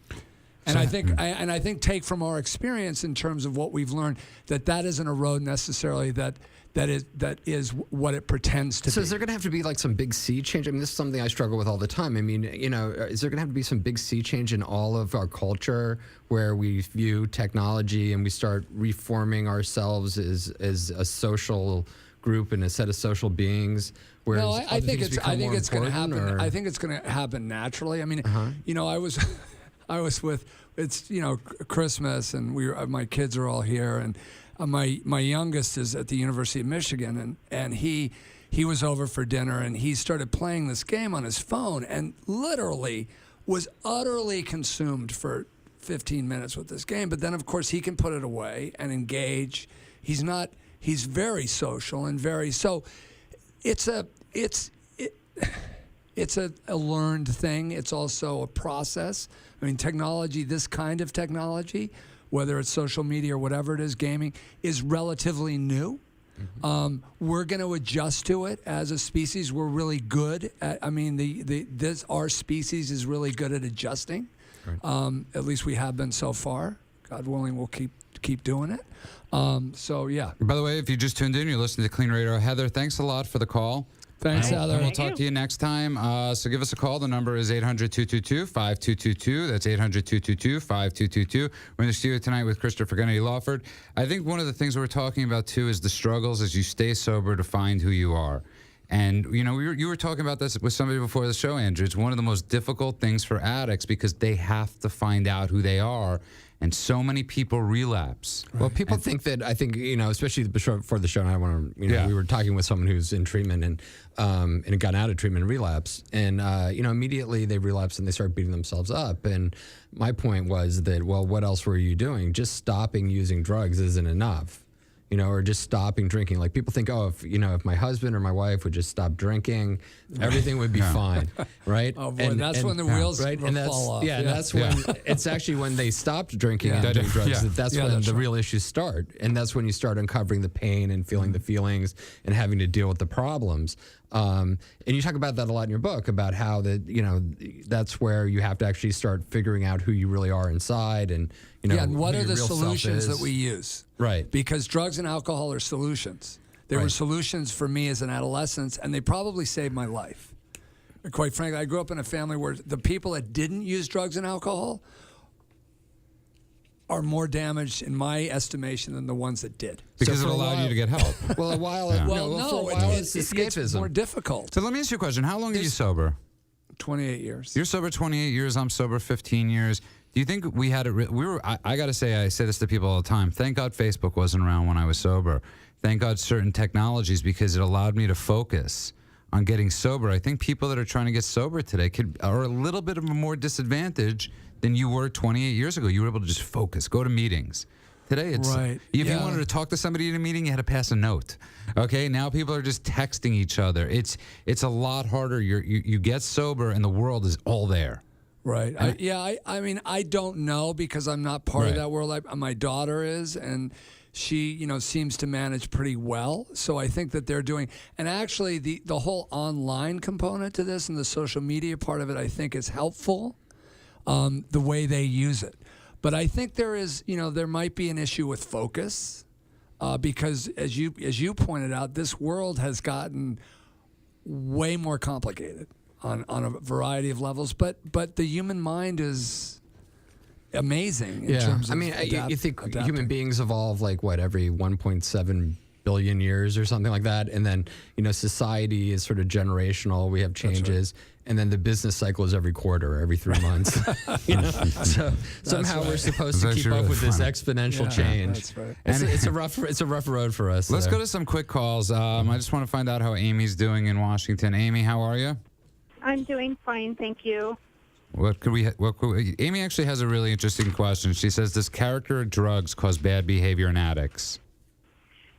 And I think take from our experience in terms of what we've learned that isn't a road necessarily that is what it pretends to be. So is there going to have to be like some big sea change? I mean, this is something I struggle with all the time. I mean, is there going to have to be some big sea change in all of our culture where we view technology and we start reforming ourselves as a social group and a set of social beings? No, I think it's going to happen. I think it's going to happen naturally. I mean, I was with Christmas, and my kids are all here, and my youngest is at the University of Michigan, and he was over for dinner, and he started playing this game on his phone, and literally was utterly consumed for 15 minutes with this game, but then of course he can put it away and engage. He's very social and it's a learned thing. It's also a process. I mean, technology, this kind of technology, whether it's social media or whatever it is, gaming, is relatively new. We're going to adjust to it as a species. We're really good at, our species is really good at adjusting. Right. At least we have been so far. God willing, we'll keep doing it. So, yeah. By the way, if you just tuned in, you're listening to KLEAN Radio. Heather, thanks a lot for the call. Thanks, Heather. And we'll talk to you next time. So give us a call. The number is 800-222-5222. That's 800-222-5222. We're in the studio tonight with Christopher Kennedy Lawford. I think one of the things we're talking about, too, is the struggles as you stay sober to find who you are. And, you were talking about this with somebody before the show, Andrew. It's one of the most difficult things for addicts because they have to find out who they are. And so many people relapse. Well, people think that, I think, especially before the show, and I want to, we were talking with someone who's in treatment and had gotten out of treatment and relapse. And, immediately they relapse and they start beating themselves up. And my point was that, well, what else were you doing? Just stopping using drugs isn't enough. Or just stopping drinking. Like people think, if my husband or my wife would just stop drinking, everything would be fine, right? Oh boy, that's when the wheels fall off. Yeah, and that's when it's actually when they stopped drinking and doing drugs. That's when the real issues start, and that's when you start uncovering the pain and feeling the feelings and having to deal with the problems. And you talk about that a lot in your book about how that's where you have to actually start figuring out who you really are inside and and what are the solutions that we use? Right. Because drugs and alcohol are solutions. They were solutions for me as an adolescent, and they probably saved my life. Quite frankly, I grew up in a family where the people that didn't use drugs and alcohol are more damaged, in my estimation, than the ones that did. Because it allowed you to get help. Well, a while, it's escapism. It's more difficult. So let me ask you a question. How long are you sober? 28 years. You're sober 28 years. I'm sober 15 years. Do you think we had it? I got to say, I say this to people all the time. Thank God Facebook wasn't around when I was sober. Thank God certain technologies, because it allowed me to focus on getting sober. I think people that are trying to get sober today are a little bit of a more disadvantage than you were 28 years ago. You were able to just focus, go to meetings. Today, it's if you wanted to talk to somebody in a meeting, you had to pass a note. Okay, now people are just texting each other. It's a lot harder. You get sober, and the world is all there. Right. I don't know because I'm not part of that world. My daughter is, and she, seems to manage pretty well. So I think that they're doing, and actually the whole online component to this and the social media part of it, I think is helpful, the way they use it. But I think there might be an issue with focus, because as you pointed out, this world has gotten way more complicated on a variety of levels. But the human mind is amazing in terms of you think adapting. Human beings evolve every 1.7 billion years or something like that, and then society is sort of generational. We have changes. And then the business cycle is every quarter, every 3 months. So somehow we're supposed to keep up with this exponential change. That's right. It's a rough road for us. Let's go to some quick calls. I just want to find out how Amy's doing in Washington. Amy, how are you? I'm doing fine, thank you. Amy actually has a really interesting question. She says, does character or drugs cause bad behavior in addicts?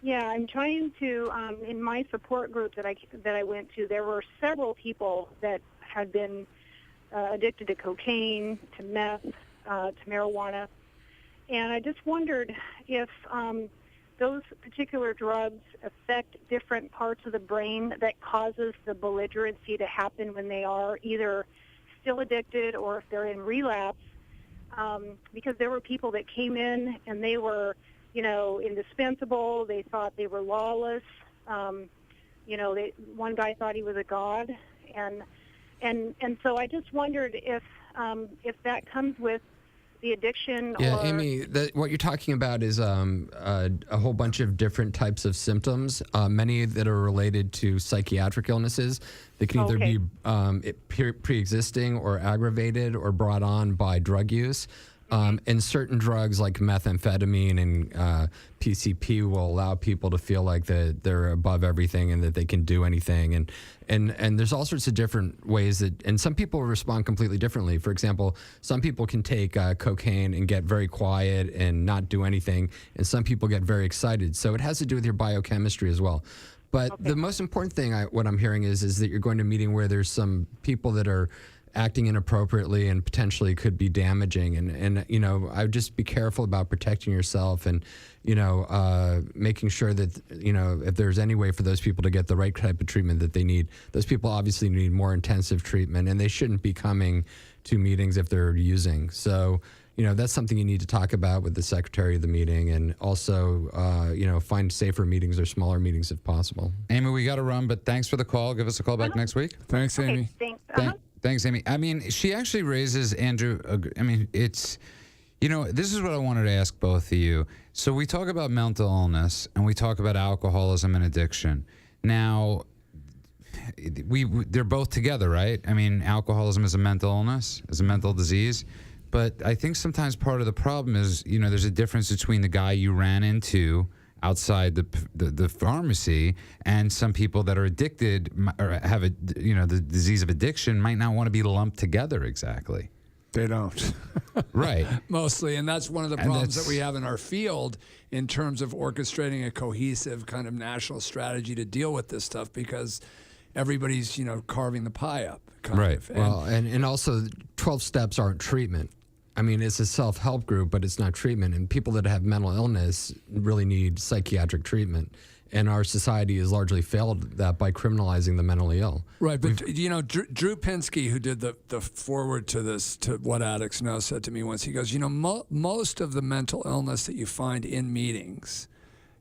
Yeah, I'm trying to, in my support group that I went to, there were several people that had been addicted to cocaine, to meth, to marijuana. And I just wondered if those particular drugs affect different parts of the brain that causes the belligerency to happen when they are either still addicted or if they're in relapse. Because there were people that came in and they were, indispensable. They thought they were lawless. One guy thought he was a god. And so I just wondered if that comes with the addiction. Yeah, Amy, what you're talking about is a whole bunch of different types of symptoms, many that are related to psychiatric illnesses. They can either be pre-existing or aggravated or brought on by drug use. And certain drugs like methamphetamine and PCP will allow people to feel like that they're above everything and that they can do anything. And there's all sorts of different ways that, and some people respond completely differently. For example, some people can take cocaine and get very quiet and not do anything, and some people get very excited. So it has to do with your biochemistry as well. But the most important thing, what I'm hearing is that you're going to a meeting where there's some people that are acting inappropriately and potentially could be damaging. And you know, I would just be careful about protecting yourself and, you know, making sure that, you know, if there's any way for those people to get the right type of treatment that they need. Those people obviously need more intensive treatment, and they shouldn't be coming to meetings if they're using. So, you know, that's something you need to talk about with the secretary of the meeting, and also, you know, find safer meetings or smaller meetings if possible. Amy, we got to run, but thanks for the call. Give us a call back next week. Thanks, Amy. Thanks. Thanks, Amy. I mean, she actually raises, Andrew, I mean, it's, you know, this is what I wanted to ask both of you. So we talk about mental illness and we talk about alcoholism and addiction. Now, they're both together, right? I mean, alcoholism is a mental illness, is a mental disease. But I think sometimes part of the problem is, you know, there's a difference between the guy you ran into outside the pharmacy and some people that are addicted or have a, you know, the disease of addiction might not want to be lumped together exactly. They don't. Right. Mostly. And that's one of the problems that we have in our field in terms of orchestrating a cohesive kind of national strategy to deal with this stuff, because everybody's, you know, carving the pie up. Kind of. Well, and also 12 steps aren't treatment. I mean, it's a self-help group, but it's not treatment. And people that have mental illness really need psychiatric treatment. And our society has largely failed that by criminalizing the mentally ill. Right, but you know, Drew Pinsky, who did the foreword to this, to What Addicts Know, said to me once, he goes, you know, most of the mental illness that you find in meetings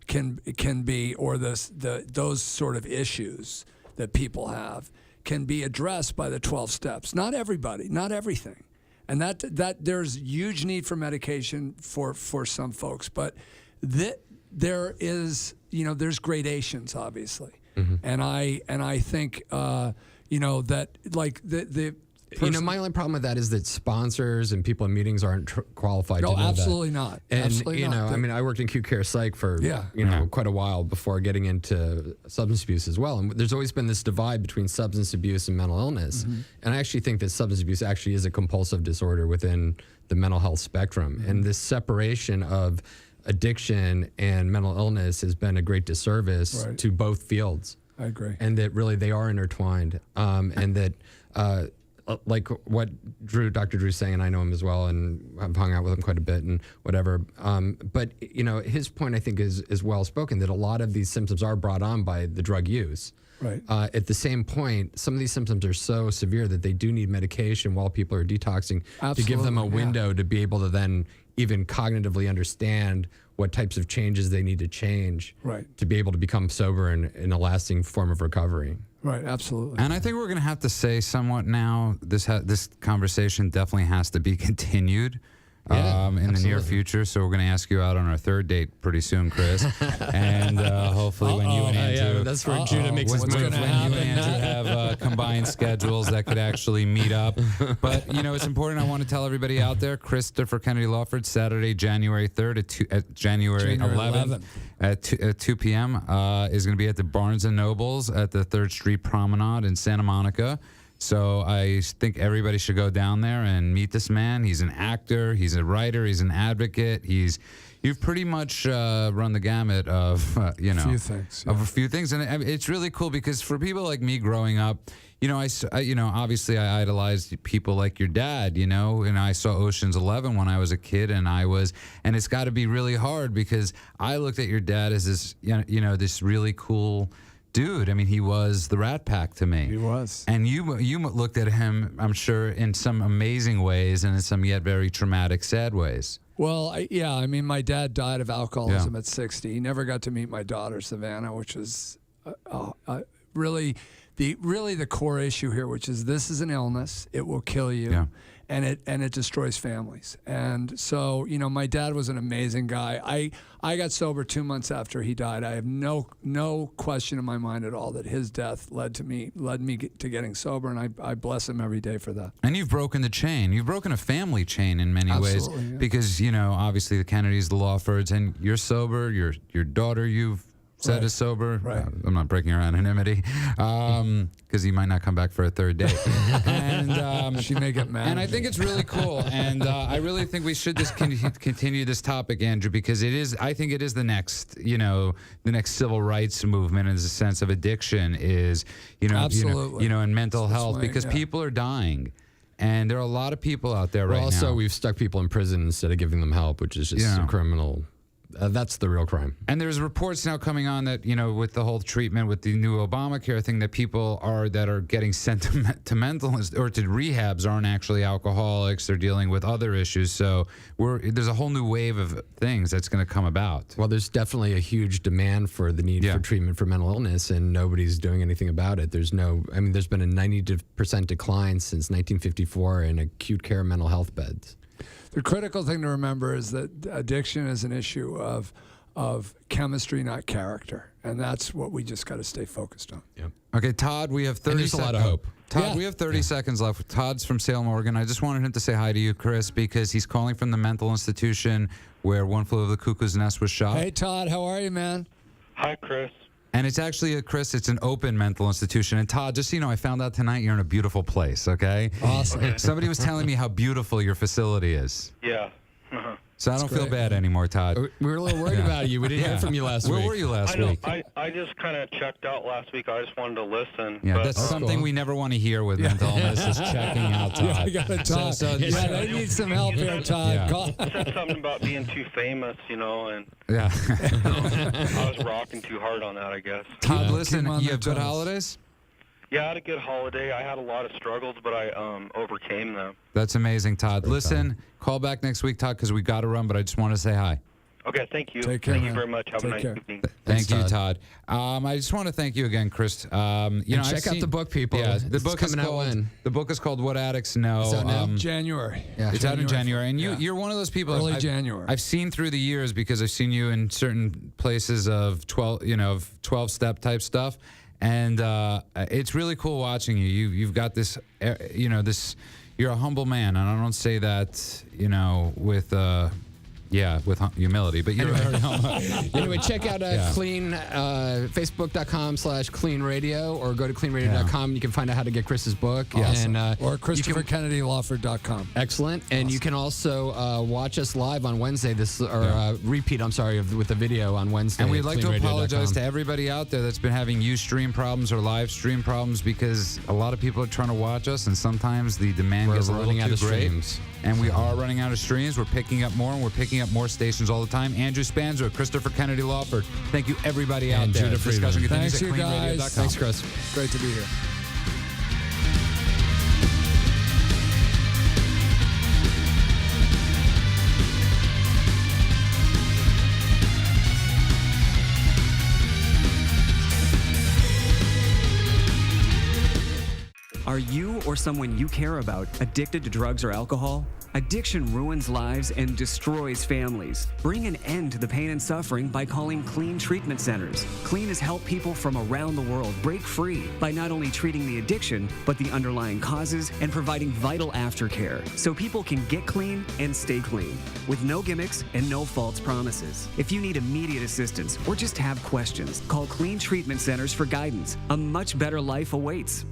can be, or those sort of issues that people have, can be addressed by the 12 steps. Not everybody, not everything. And that there's huge need for medication for some folks, but there is, you know, there's gradations, obviously. Mm-hmm. And I think you know, that like the you know, my only problem with that is that sponsors and people in meetings aren't qualified to know absolutely that. Not. And, absolutely you know, I mean, I worked in acute care psych for, you know, quite a while before getting into substance abuse as well. And there's always been this divide between substance abuse and mental illness. Mm-hmm. And I actually think that substance abuse actually is a compulsive disorder within the mental health spectrum. Mm-hmm. And this separation of addiction and mental illness has been a great disservice to both fields. I agree. And that really they are intertwined. And that, like what Dr. Drew's saying, and I know him as well, and I've hung out with him quite a bit and whatever. But, you know, his point, I think, is well spoken, that a lot of these symptoms are brought on by the drug use. Right. At the same point, some of these symptoms are so severe that they do need medication while people are detoxing to give them a window to be able to then even cognitively understand what types of changes they need to change to be able to become sober in a lasting form of recovery. Right, absolutely. And I think we're going to have to say somewhat now, this conversation definitely has to be continued in the near future. So we're going to ask you out on our third date pretty soon, Chris. And hopefully when you and Andrew... that's where Judah makes his move. When you and Andrew have combined schedules that could actually meet up. But, you know, it's important. I want to tell everybody out there, Christopher Kennedy Lawford, Saturday, January 3rd at January 11th. At 2 p.m. Is going to be at the Barnes & Nobles at the 3rd Street Promenade in Santa Monica. So I think everybody should go down there and meet this man. He's an actor. He's a writer. He's an advocate. You've pretty much run the gamut of, you know, of a few things. And it's really cool because for people like me growing up, you know, obviously I idolized people like your dad, you know, and I saw Ocean's 11 when I was a kid, and it's got to be really hard because I looked at your dad as this, you know, this really cool dude. I mean, he was the Rat Pack to me. He was. And you looked at him, I'm sure, in some amazing ways and in some yet very traumatic, sad ways. Well, I mean, my dad died of alcoholism at 60. He never got to meet my daughter, Savannah, which was really really the core issue here, which is this is an illness. It will kill you. Yeah. And it destroys families. And so, my dad was an amazing guy. I got sober 2 months after he died. I have no question in my mind at all that his death led me to getting sober, and I bless him every day for that. And you've broken the chain. You've broken a family chain in many ways. Absolutely, yeah. Because, obviously the Kennedys, the Lawfords, and you're sober. Your daughter, you've said is sober. Right. I'm not breaking her anonymity because he might not come back for a third date. And she may get mad. And I think it's really cool. And I really think we should just continue this topic, Andrew, because I think it is the next, the next civil rights movement in the sense of addiction is, Absolutely. And mental health, swing, because yeah. people are dying. And there are a lot of people out there right now. Also, we've stuck people in prison instead of giving them help, which is just a criminal. That's the real crime. And there's reports now coming on that, with the whole treatment with the new Obamacare thing, that people that are getting sent to mental or to rehabs aren't actually alcoholics. They're dealing with other issues. So there's a whole new wave of things that's going to come about. Well, there's definitely a huge demand for the need for treatment for mental illness, and nobody's doing anything about it. There's been a 90% decline since 1954 in acute care mental health beds. The critical thing to remember is that addiction is an issue of chemistry, not character, and that's what we just got to stay focused on. Yep. Okay, Todd, we have 30 seconds. seconds. A lot of hope. Todd, we have 30 seconds left. Todd's from Salem, Oregon. I just wanted him to say hi to you, Chris, because he's calling from the mental institution where One Flew Over the Cuckoo's Nest was shot. Hey, Todd, how are you, man? Hi, Chris. And it's actually, Chris, it's an open mental institution. And Todd, just so you know, I found out tonight you're in a beautiful place, okay? Awesome. Okay. Somebody was telling me how beautiful your facility is. Yeah. Uh-huh. So I don't feel bad anymore, Todd. We were a little worried about you. We didn't hear from you last week. Where were you last week? I just kind of checked out last week. I just wanted to listen. Yeah, but that's something we never want to hear with mental illness is checking out, Todd. Yeah, I got to talk. They need some help here, Todd. Yeah. You said something about being too famous, and Yeah. I was rocking too hard on that, I guess. Todd, listen, on you their have good toes. holidays? Yeah, I had a good holiday. I had a lot of struggles, but I overcame them. That's amazing, Todd. Listen, call back next week, Todd, because we got to run, but I just want to say hi. Okay, thank you. Take care, Thank man. you very much. Have Take a nice care. evening. Thank you, Todd. Todd. I just want to thank you again, Chris. Check out the book, people. Yeah, the It's book is coming out called. when? The book is called What Addicts Know. It's out now? January. Yeah. It's out in January, and you're one of those people. Early January. I've seen through the years because I've seen you in certain places of 12-step type stuff, and it's really cool watching you. You've got this, this. You're a humble man, and I don't say that, with. With humility, but you're very humble. Anyway, check out Clean, Facebook.com/Clean Radio, or go to cleanradio.com. You can find out how to get Chris's book. Awesome. And, Or ChristopherKennedyLawford.com. Excellent. And you can also watch us live on Wednesday, repeat, with the video on Wednesday. And we'd at like to apologize cleanradio.com. to everybody out there that's been having Ustream problems or live stream problems, because a lot of people are trying to watch us, and sometimes the demand We're gets a little running out too of great. streams. And we are running out of streams. We're picking up more, and we're picking up more stations all the time. Andrew Spanzer, Christopher Kennedy Lawford. Thank you, everybody out And there. Judah Friedman. Discussion continues Thanks, at you guys. cleanradio.com. Thanks, Chris. Great to be here. Are you or someone you care about addicted to drugs or alcohol? Addiction ruins lives and destroys families. Bring an end to the pain and suffering by calling KLEAN Treatment Centers. KLEAN has helped people from around the world break free by not only treating the addiction, but the underlying causes and providing vital aftercare so people can get clean and stay clean with no gimmicks and no false promises. If you need immediate assistance or just have questions, call KLEAN Treatment Centers for guidance. A much better life awaits.